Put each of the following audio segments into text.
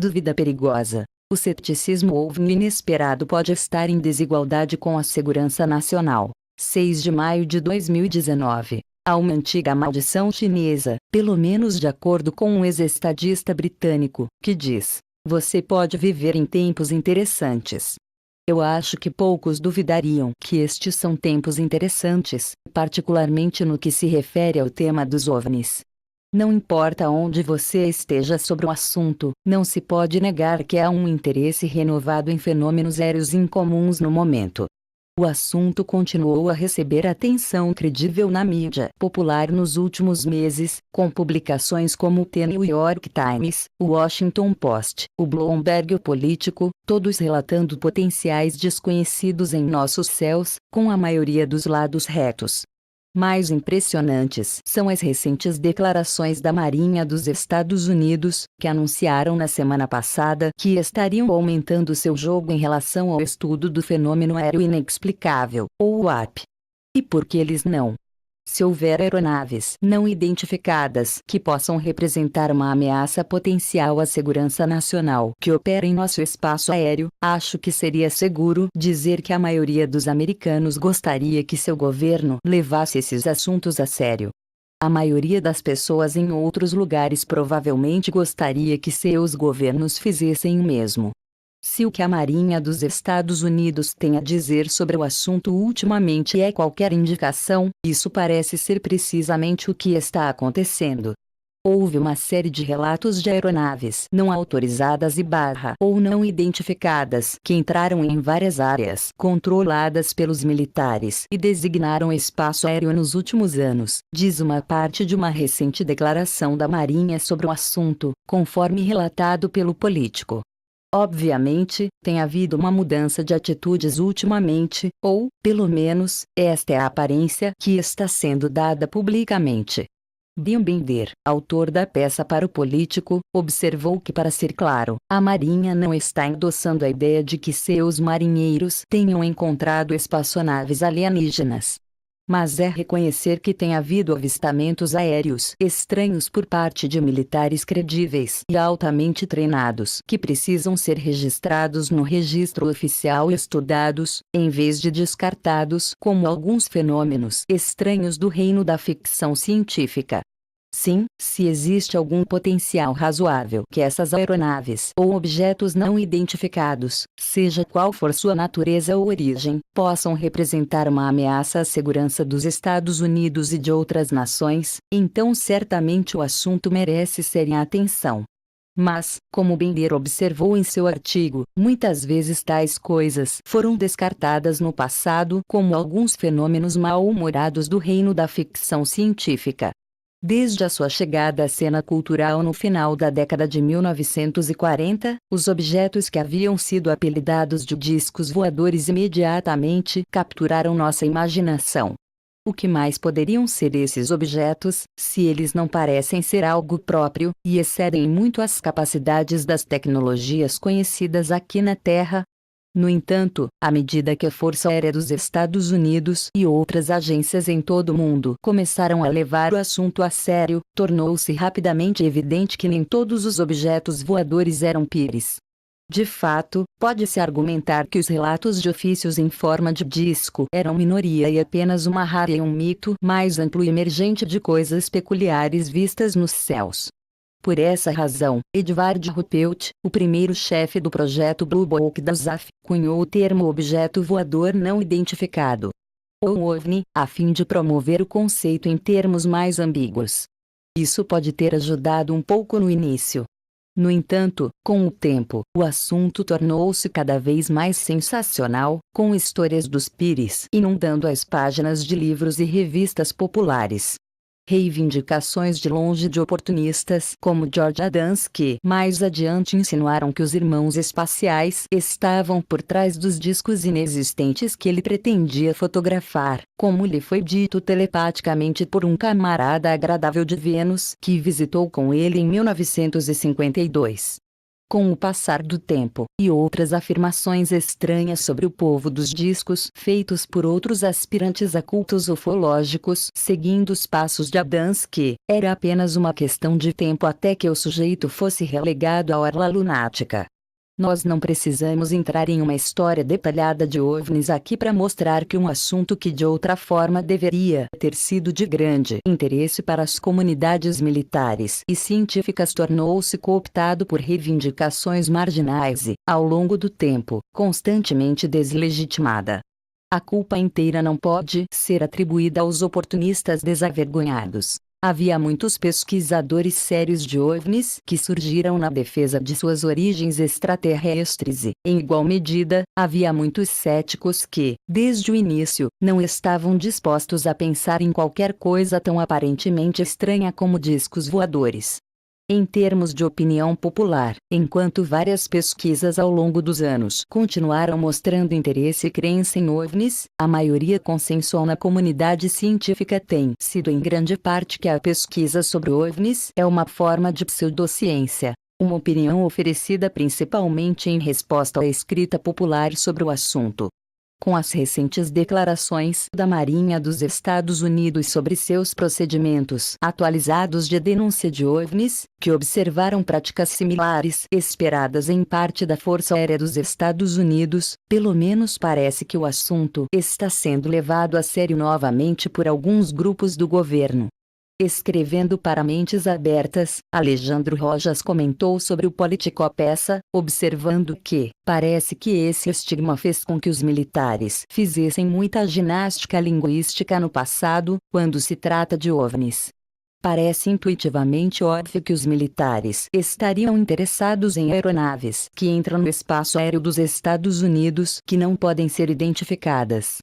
Dúvida perigosa. O ceticismo OVNI inesperado pode estar em desigualdade com a segurança nacional. 6 de maio de 2019. Há uma antiga maldição chinesa, pelo menos de acordo com um ex-estadista britânico, que diz: você pode viver em tempos interessantes. Eu acho que poucos duvidariam que estes são tempos interessantes, particularmente no que se refere ao tema dos OVNIs. Não importa onde você esteja sobre o assunto, não se pode negar que há um interesse renovado em fenômenos aéreos incomuns no momento. O assunto continuou a receber atenção credível na mídia popular nos últimos meses, com publicações como o The New York Times, o Washington Post, o Bloomberg Político, todos relatando potenciais desconhecidos em nossos céus, com a maioria dos lados retos. Mais impressionantes são as recentes declarações da Marinha dos Estados Unidos, que anunciaram na semana passada que estariam aumentando seu jogo em relação ao estudo do fenômeno aéreo inexplicável, ou UAP. E por que eles não? Se houver aeronaves não identificadas que possam representar uma ameaça potencial à segurança nacional que opera em nosso espaço aéreo, acho que seria seguro dizer que a maioria dos americanos gostaria que seu governo levasse esses assuntos a sério. A maioria das pessoas em outros lugares provavelmente gostaria que seus governos fizessem o mesmo. Se o que a Marinha dos Estados Unidos tem a dizer sobre o assunto ultimamente é qualquer indicação, isso parece ser precisamente o que está acontecendo. Houve uma série de relatos de aeronaves não autorizadas ou não identificadas que entraram em várias áreas controladas pelos militares e designaram espaço aéreo nos últimos anos, diz uma parte de uma recente declaração da Marinha sobre o assunto, conforme relatado pelo Político. Obviamente, tem havido uma mudança de atitudes ultimamente, ou, pelo menos, esta é a aparência que está sendo dada publicamente. Bill Binder, autor da peça para o Político, observou que, para ser claro, a Marinha não está endossando a ideia de que seus marinheiros tenham encontrado espaçonaves alienígenas. Mas é reconhecer que tem havido avistamentos aéreos estranhos por parte de militares credíveis e altamente treinados que precisam ser registrados no registro oficial e estudados, em vez de descartados como alguns fenômenos estranhos do reino da ficção científica. Sim, se existe algum potencial razoável que essas aeronaves ou objetos não identificados, seja qual for sua natureza ou origem, possam representar uma ameaça à segurança dos Estados Unidos e de outras nações, então certamente o assunto merece séria atenção. Mas, como Bender observou em seu artigo, muitas vezes tais coisas foram descartadas no passado como alguns fenômenos mal-humorados do reino da ficção científica. Desde a sua chegada à cena cultural no final da década de 1940, os objetos que haviam sido apelidados de discos voadores imediatamente capturaram nossa imaginação. O que mais poderiam ser esses objetos, se eles não parecem ser algo próprio, e excedem muito as capacidades das tecnologias conhecidas aqui na Terra? No entanto, à medida que a Força Aérea dos Estados Unidos e outras agências em todo o mundo começaram a levar o assunto a sério, tornou-se rapidamente evidente que nem todos os objetos voadores eram pires. De fato, pode-se argumentar que os relatos de ofícios em forma de disco eram minoria e apenas uma rara e um mito mais amplo e emergente de coisas peculiares vistas nos céus. Por essa razão, Edward Ruppelt, o primeiro chefe do projeto Blue Book da USAF, cunhou o termo objeto voador não identificado, ou OVNI, a fim de promover o conceito em termos mais ambíguos. Isso pode ter ajudado um pouco no início. No entanto, com o tempo, o assunto tornou-se cada vez mais sensacional, com histórias dos pires inundando as páginas de livros e revistas populares. Reivindicações de longe de oportunistas como George Adams que mais adiante insinuaram que os irmãos espaciais estavam por trás dos discos inexistentes que ele pretendia fotografar, como lhe foi dito telepaticamente por um camarada agradável de Vênus que visitou com ele em 1952. Com o passar do tempo, e outras afirmações estranhas sobre o povo dos discos feitos por outros aspirantes a cultos ufológicos seguindo os passos de Adamski, era apenas uma questão de tempo até que o sujeito fosse relegado à orla lunática. Nós não precisamos entrar em uma história detalhada de OVNIs aqui para mostrar que um assunto que de outra forma deveria ter sido de grande interesse para as comunidades militares e científicas tornou-se cooptado por reivindicações marginais e, ao longo do tempo, constantemente deslegitimada. A culpa inteira não pode ser atribuída aos oportunistas desavergonhados. Havia muitos pesquisadores sérios de OVNIs que surgiram na defesa de suas origens extraterrestres e, em igual medida, havia muitos céticos que, desde o início, não estavam dispostos a pensar em qualquer coisa tão aparentemente estranha como discos voadores. Em termos de opinião popular, enquanto várias pesquisas ao longo dos anos continuaram mostrando interesse e crença em OVNIs, a maioria consensual na comunidade científica tem sido em grande parte que a pesquisa sobre OVNIs é uma forma de pseudociência. Uma opinião oferecida principalmente em resposta à escrita popular sobre o assunto. Com as recentes declarações da Marinha dos Estados Unidos sobre seus procedimentos atualizados de denúncia de OVNIs, que observaram práticas similares esperadas em parte da Força Aérea dos Estados Unidos, pelo menos parece que o assunto está sendo levado a sério novamente por alguns grupos do governo. Escrevendo para Mentes Abertas, Alejandro Rojas comentou sobre o Politicopeça, observando que, parece que esse estigma fez com que os militares fizessem muita ginástica linguística no passado, quando se trata de OVNIs. Parece intuitivamente óbvio que os militares estariam interessados em aeronaves que entram no espaço aéreo dos Estados Unidos que não podem ser identificadas.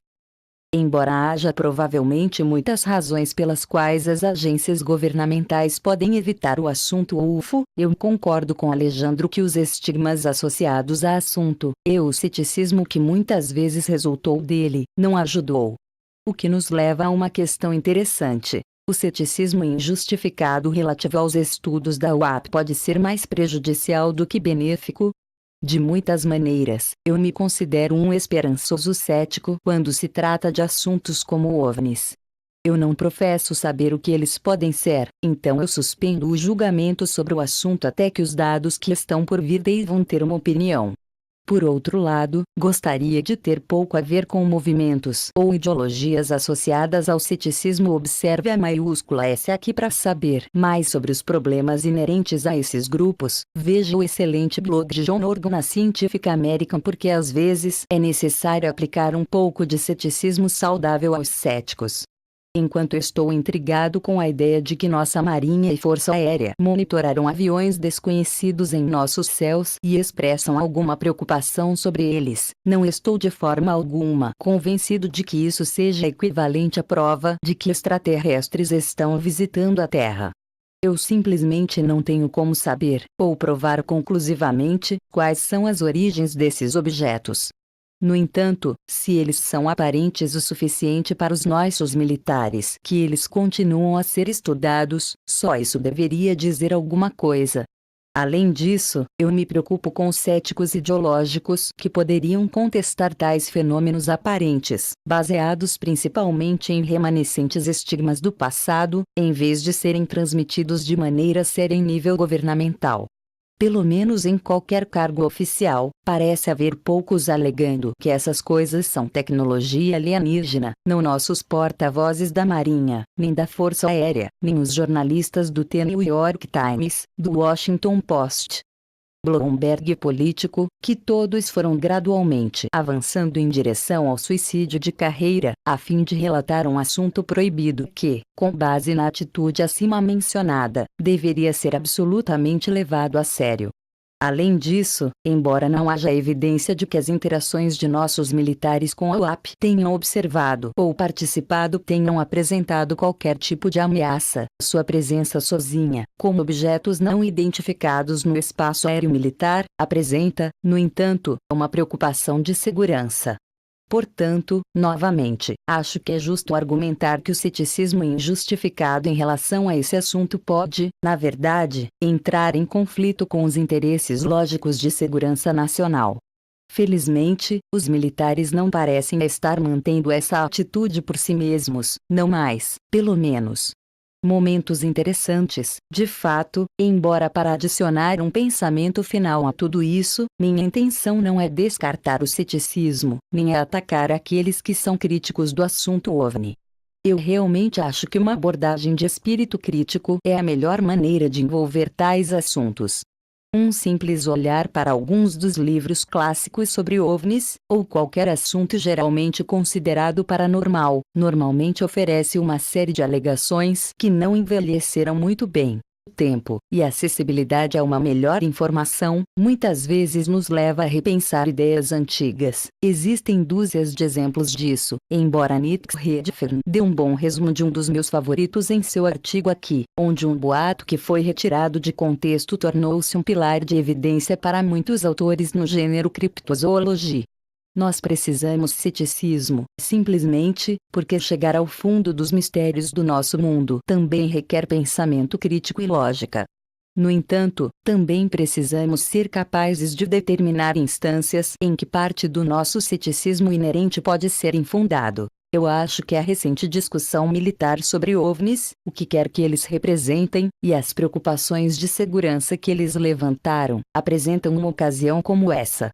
Embora haja provavelmente muitas razões pelas quais as agências governamentais podem evitar o assunto UFO, eu concordo com Alejandro que os estigmas associados ao assunto, e o ceticismo que muitas vezes resultou dele, não ajudou. O que nos leva a uma questão interessante. O ceticismo injustificado relativo aos estudos da UAP pode ser mais prejudicial do que benéfico? De muitas maneiras, eu me considero um esperançoso cético quando se trata de assuntos como OVNIs. Eu não professo saber o que eles podem ser, então eu suspendo o julgamento sobre o assunto até que os dados que estão por vir devam ter uma opinião. Por outro lado, gostaria de ter pouco a ver com movimentos ou ideologias associadas ao ceticismo. Observe a maiúscula S aqui para saber mais sobre os problemas inerentes a esses grupos. Veja o excelente blog de John Orgon na Scientific American porque às vezes é necessário aplicar um pouco de ceticismo saudável aos céticos. Enquanto estou intrigado com a ideia de que nossa Marinha e Força Aérea monitoraram aviões desconhecidos em nossos céus e expressam alguma preocupação sobre eles, não estou de forma alguma convencido de que isso seja equivalente à prova de que extraterrestres estão visitando a Terra. Eu simplesmente não tenho como saber, ou provar conclusivamente, quais são as origens desses objetos. No entanto, se eles são aparentes o suficiente para os nossos militares que eles continuam a ser estudados, só isso deveria dizer alguma coisa. Além disso, eu me preocupo com os céticos ideológicos que poderiam contestar tais fenômenos aparentes, baseados principalmente em remanescentes estigmas do passado, em vez de serem transmitidos de maneira séria em nível governamental. Pelo menos em qualquer cargo oficial, parece haver poucos alegando que essas coisas são tecnologia alienígena, não nossos porta-vozes da Marinha, nem da Força Aérea, nem os jornalistas do The New York Times, do Washington Post, Bloomberg político, que todos foram gradualmente avançando em direção ao suicídio de carreira, a fim de relatar um assunto proibido que, com base na atitude acima mencionada, deveria ser absolutamente levado a sério. Além disso, embora não haja evidência de que as interações de nossos militares com a UAP tenham observado ou participado tenham apresentado qualquer tipo de ameaça, sua presença sozinha, como objetos não identificados no espaço aéreo militar, apresenta, no entanto, uma preocupação de segurança. Portanto, novamente, acho que é justo argumentar que o ceticismo injustificado em relação a esse assunto pode, na verdade, entrar em conflito com os interesses lógicos de segurança nacional. Felizmente, os militares não parecem estar mantendo essa atitude por si mesmos, não mais, pelo menos. Momentos interessantes, de fato, embora para adicionar um pensamento final a tudo isso, minha intenção não é descartar o ceticismo, nem é atacar aqueles que são críticos do assunto OVNI. Eu realmente acho que uma abordagem de espírito crítico é a melhor maneira de envolver tais assuntos. Um simples olhar para alguns dos livros clássicos sobre OVNIs, ou qualquer assunto geralmente considerado paranormal, normalmente oferece uma série de alegações que não envelheceram muito bem. O tempo e a acessibilidade a uma melhor informação, muitas vezes nos leva a repensar ideias antigas. Existem dúzias de exemplos disso, embora Nietzsche Redfern dê um bom resumo de um dos meus favoritos em seu artigo aqui, onde um boato que foi retirado de contexto tornou-se um pilar de evidência para muitos autores no gênero criptozoologia. Nós precisamos de ceticismo, simplesmente, porque chegar ao fundo dos mistérios do nosso mundo também requer pensamento crítico e lógica. No entanto, também precisamos ser capazes de determinar instâncias em que parte do nosso ceticismo inerente pode ser infundado. Eu acho que a recente discussão militar sobre OVNIs, o que quer que eles representem, e as preocupações de segurança que eles levantaram, apresentam uma ocasião como essa.